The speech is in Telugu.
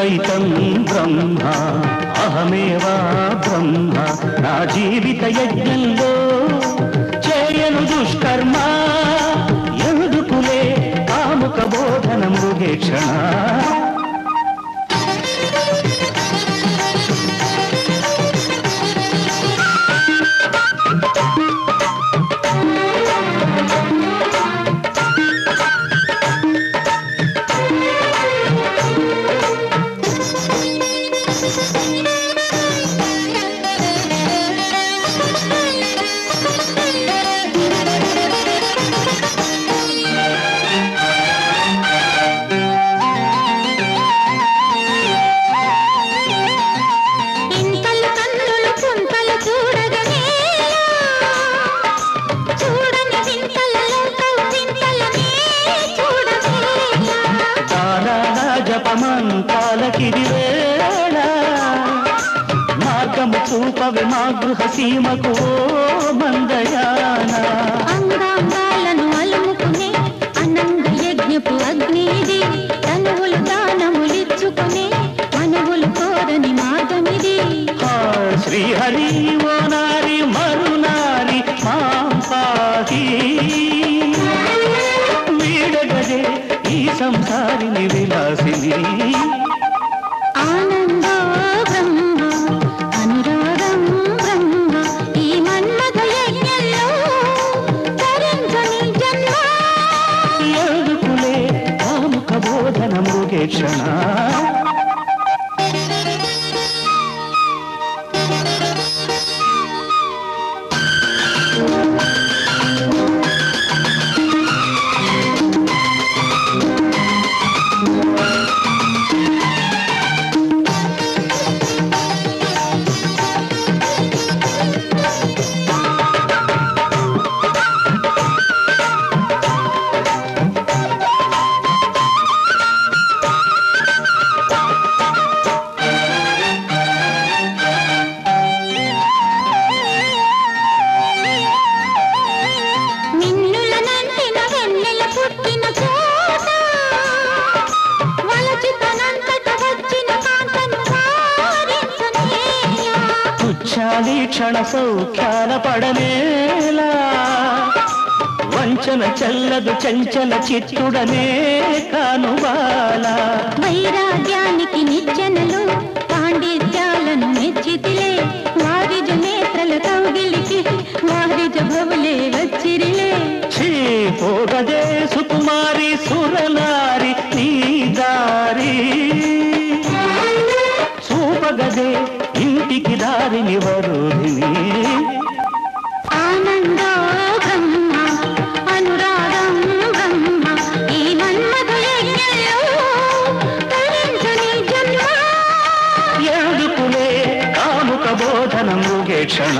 అద్వైతం బ్రహ్మ అహమేవా బ్రహ్మ నా జీవిత యజ్ఞంలో చేయను దుష్కర్మ ఎందుకులే కాముక బోధన మృగేక్షణ జపమంతాలకిది వేళ మార్గము చూపవి మా గృహ సీమకు మందయాన అంగాంగాలను అలుముకునే అనంగ యజ్ఞపు అగ్నిది తనువులు దానములిచ్చుకునే మనువులు కోరని మార్గమిది శ్రీహరి ఓ నారి మరునారి మాం పాహి వీడగదే ఈ సంసారిని విలాసిని ఆనందో బ్రహ్మ అనురాగం బ్రహ్మ ఈ మన్మథ యజ్ఞంలో ధరించని జన్మ ఎందుకులే కాముక బోధన మృగేక్షణ క్షణ సౌఖ్యాల పడనేలా వంచన చల్లదు చంచల చిత్తుడనే కానుబాల వైరాగ్యానికి నిచ్చెనలు పాండిత్యాలను మెచ్చితిలే వారిజ నేత్రల కౌగిలికి వారిజ భవులే వచ్చిరిలే పోగదే సుకుమారి సురనారి నీ దారి చూపగదే ఇంటికి దారిని వరుధిని ఆనందో బ్రహ్మ అనురాగం బ్రహ్మ ఈ మన్మథ యజ్ఞంలో ధరించని జన్మ ఎందుకులే కాముక బోధన మృగేక్షణ